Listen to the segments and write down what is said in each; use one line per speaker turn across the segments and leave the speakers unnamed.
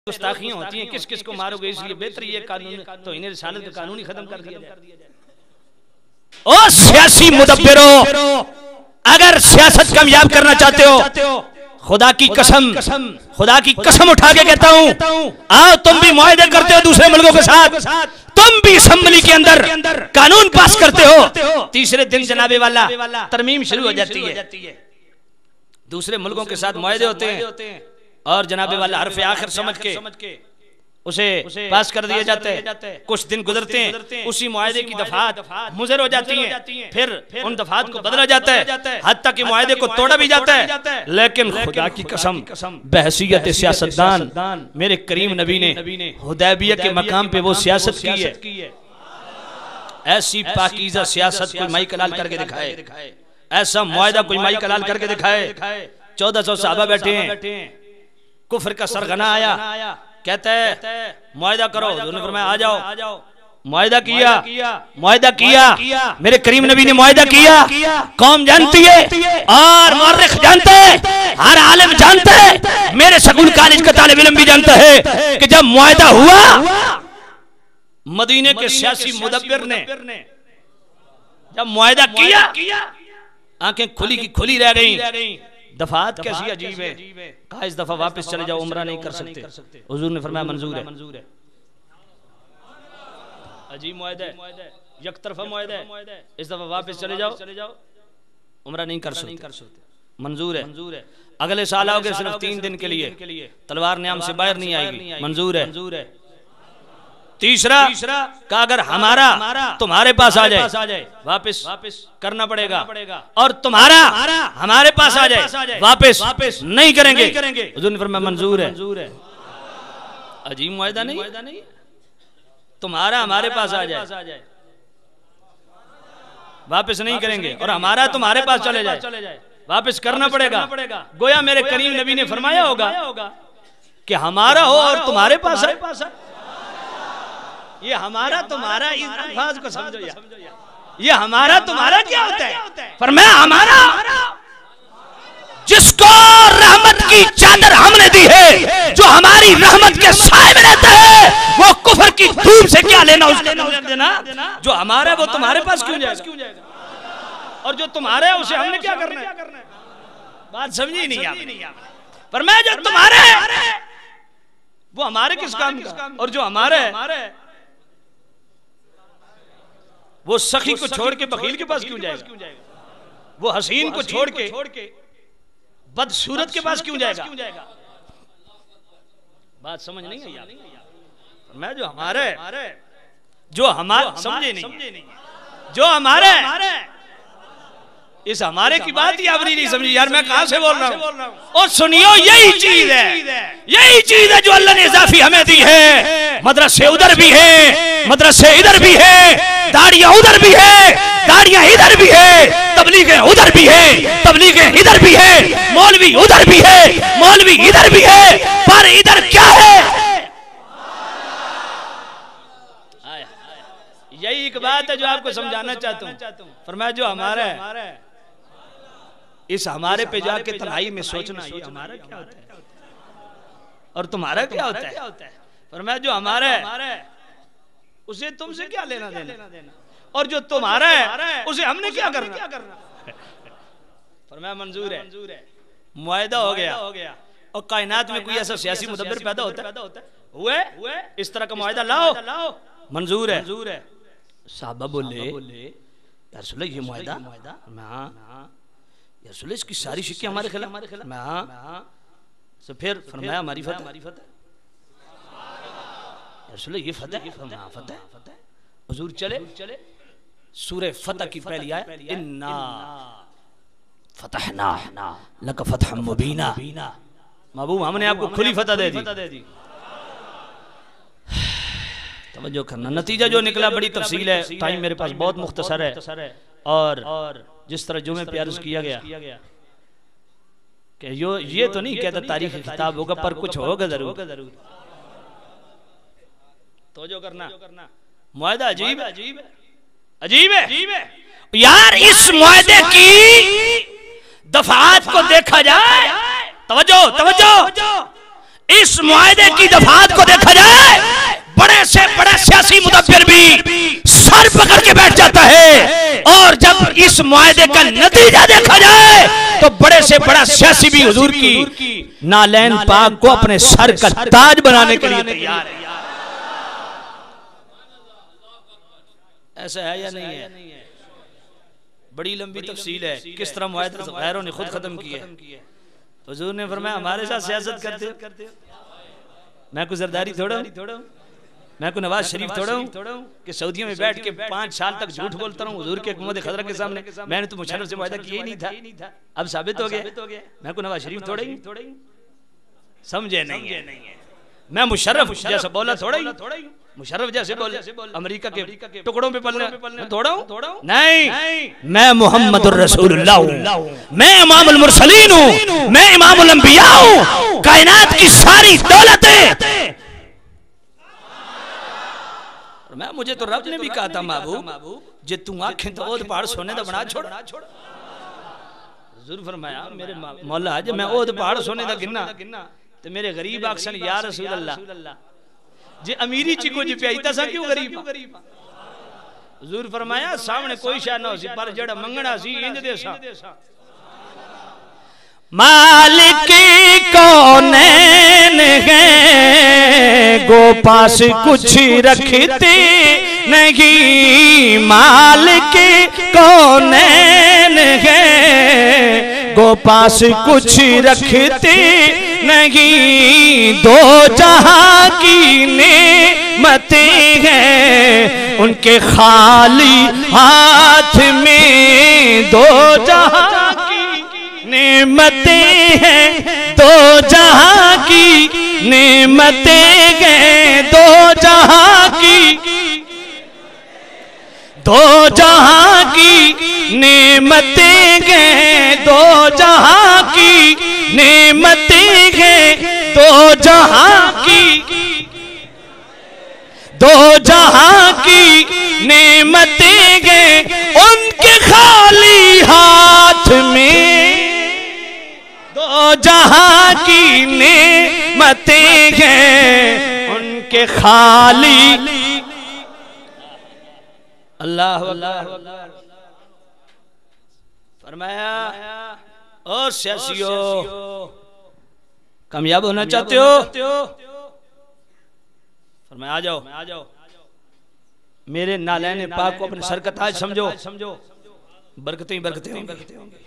गुस्ताखियां होती हैं, किस किस को मारोगे, इसलिए बेहतर ये कानून तो इन्हें रिसालत का कानून ही खत्म कर दिया जाए। ओ सियासी मुदब्बिरों, अगर सियासत कामयाब करना चाहते हो, खुदा की कसम उठा के कहता हूं, आओ तुम भी मुआहदे करते हो दूसरे मुल्कों के साथ, तुम भी असेंबली के अंदर कानून पास करते हो, तीसरे दिन जनाबे वाला तरमीम शुरू हो जाती है, दूसरे मुल्कों के साथ मुआहदे होते हैं और जनाबे वाला हरफ आखिर समझ के उसे पास कर दिया जाता है। कुछ दिन गुजरते हैं, उसी मुआहदे की दफात मुज़र हो जाती हैं, फिर उन दफात को बदला जाता है, हत्ता कि मुआहदे को तोड़ा भी जाता है। लेकिन खुदा की कसम बहसीयत सियासतदान मेरे करीम नबी ने हुदैबिया के मकाम पे वो सियासत की है। ऐसी पाकीज़ा सियासत कोई माई कलाल करके दिखाए, ऐसा मुआहदा कोई माई कलाल करके दिखाए। 1400 सहाबा बैठे हैं, कुफर का सरगना आया, कहता है मुआहदा करो, उन्होंने फरमाया आ जाओ, मुआहदा किया, मेरे करीम नबी ने मुआहदा किया। कौम जानती है और मुअर्रिख जानता है, हर आलिम जानता है, मेरे स्कूल कॉलेज का तालिब इल्म भी जानता है कि जब मुआहदा हुआ, मदीने के सियासी मुदब्बिर ने जब मुआहदा किया, आंखें खुली की खुली रह गई। दफात कैसी अजीब है, कहा इस दफा वापस चले जाओ, उम्रा नहीं कर सकते। हुजूर ने फरमाया मंजूर है। अजीब मुआहदा है, एक तरफा मुआहदा है, इस दफा वापस चले जाओ, उम्रा नहीं कर सकते, मंजूर है। अगले साल आओगे सिर्फ 3 दिन के लिए, तलवार न्याम से बाहर नहीं आएगी, मंजूर है। तीसरा का अगर हमारा तुम्हारे पास आ जाए, वापस करना पड़ेगा, और तुम्हारा हमारे पास आ जाए, वापस नहीं करेंगे। हुजूर ने फरमाया मंजूर है। अजीब मुआहदा नहीं, तुम्हारा हमारे पास आ जाए, वापस नहीं करेंगे, और हमारा तुम्हारे पास चले जाए, वापस करना पड़ेगा। गोया मेरे करीम नबी ने फरमाया होगा कि हमारा हो और तुम्हारे पास है। ये हमारा तुम्हारा, इस अल्फाज को समझो यार, ये हमारा तुम्हारा क्या होता है? फरमाया हमारा जिसको रहमत की चादर हमने दी है, जो हमारी रहमत के साए में रहता है, वो कुफर की धूप से क्या लेना उसको देना। जो हमारा है वो तुम्हारे पास क्यों जाएगा, और जो तुम्हारा है उसे हमने क्या करना है? बात समझी नहीं आपने। फरमाया जो तुम्हारा है वो हमारे किस काम का, और जो हमारा है वो सखी को छोड़ के बखील के पास क्यों जाएगा, वो हसीन को छोड़ के बदसूरत के पास क्यों जाएगा। बात समझ नहीं आई। मैं जो हमारा समझे नहीं, जो हमारा इस हमारे की बात ही आपने नहीं समझी यार, मैं कहां से बोल रहा हूं। और सुनियो यही चीज है जो अल्लाह ने इजाफी हमें दी है। मदरसे उधर भी है, मदरसे इधर भी है, दाढ़ियां उधर भी है, दाढ़ियां इधर भी है, तबलीगें उधर भी है, तबलीगें इधर भी है, मौलवी उधर भी है, मौलवी इधर भी है, पर इधर क्या है? यही एक बात है जो आपको समझाना चाहता हूं। फरमाया जो हमारा है, इस हमारे पे जाके तन्हाई में सोचना ये हमारा क्या होता है और तुम्हारा क्या होता है। फरमाया जो हमारा है उसे तुमसे क्या लेना देना, और जो तुम्हारा है उसे हमने क्या करना। फरमाया मंजूर है। मुआहदा हो गया, और कायनात में कोई ऐसा सियासी मुदब्बिर पैदा होता है हुए इस तरह का मुआहदा लाओ, मंजूर है। साहबा बोले यार रसूल ये मुआहदा, यार रसूल इसकी सारी शिक्के हमारे खिलाफ, तो फिर फरमाया हमारी फतह, रसूल ये फतह। हुजूर चले सूरह फतह की पहली आयत, इन्ना फतहना लक फतहम मुबीना, महबूब हमने आपको खुली फतह दे दी। तवज्जो करना, नतीजा जो निकला बड़ी तफसील है, टाइम मेरे पास बहुत मुख्तसर है, और जिस तरह जुमे पे अर्ज किया गया कि ये तो नहीं कहता तारीख किताब होगा, पर कुछ होगा जरूर। तवज्जो करना, मुआहदा अजीब है यार। इस मुआहदे की दफात को देखा जाए, तवज्जो, इस मुआहदे की दफात को देखा जाए, बड़े से बड़ा सियासी मुदब्बिर भी सर पकड़ के बैठ जाता है, और जब इस मुआहदे का नतीजा देखा जाए तो बड़े से बड़ा सियासी भी हुजूर की नालैन पाक को अपने सर का ताज बनाने के लिए तैयार है। ऐसा है या नहीं है? बड़ी लंबी तफसील है किस तरह मुआहदा गैरों ने खुद खत्म किया है। हुजूर ने फरमाया हमारे साथ सियासत करते हो, मैं को जरदारी थोड़ा हूं, मैं को नवाज शरीफ थोड़ा हूं कि सऊदियों में बैठ के 5 साल तक झूठ बोलता रहा हूं हुजूर के हुकूमत खतरा के सामने। मैंने तो मुशर्रफ से मुआहदा किया ही नहीं था, अब साबित हो गया। मैं को नवाज शरीफ थोड़ा ही, समझे नहीं है। मैं मुशर्रफ जैसा बोला थोड़ा ही, मुशर्रफ जैसे बोले अमेरिका के टुकड़ों पे पलने थोड़ा हूं नहीं, मैं मुहम्मदुर रसूलुल्लाह हूं, मैं इमामुल मुरसलीन हूं, मैं इमामुल अंबिया हूं, कायनात की सारी दौलतें मैं, मुझे तो रब ने भी कहा था महबूब जे तू आंखें तो ओद पहाड़ सोने दा बना छोड़। हुजूर फरमाया मेरे मौला जे मैं ओद पहाड़ सोने दा गिनना ते मेरे गरीब आखसन या रसूल अल्लाह जे अमीरी चिको जी प्याई तसा क्यों गरीब। हुजूर फरमाया सामने कोई शय ना सी पर जेड़ा मंगना सी इंज दे सा। मालिक कौनैन है गो पास कुछ रखते नहीं, मालिक कौनैन है गो पास कुछ रखते नहीं, दो जहां की नेमतें हैं उनके खाली हाथ में, दो जहां की नेमतें हैं, दो जहां की नेमतें हैं, दो जहां की, दो जहां की नेमतें हैं, दो जहां की नेमतें हैं, दो जहां की, दो जहां की नेमतें हैं उनके खाली हाथ में, दो जहां की नेमतें हैं उनके खाली। अल्लाह अल्लाह फरमाया ओ सियासियो कामयाब होना चाहते हो, फरमाया आ जाओ मेरे नालैन पाक को अपने सर का ताज समझो, बरकतें होंगी।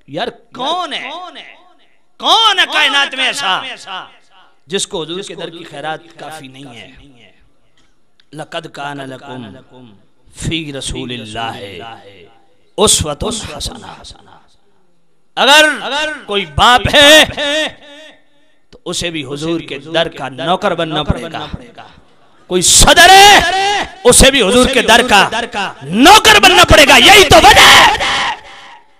यार कौन है कायनात में ऐसा जिसको हुजूर के दर की खैरात काफी नहीं है। लक़द कान लकुम फी रसूलिल्लाह उस्वतुन हसना। अगर कोई बाप है तो उसे भी हुजूर के दर का नौकर बनना पड़ेगा, कोई सदर है उसे भी हुजूर के दर का नौकर बनना पड़ेगा। यही तो वजह है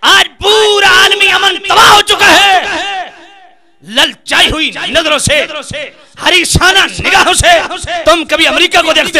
आज पूरा आलमी अमन तबाह हो चुका है, ललचाई हुई नजरों से, हरीसाना निगाहों से। तुम कभी अमेरिका को देखते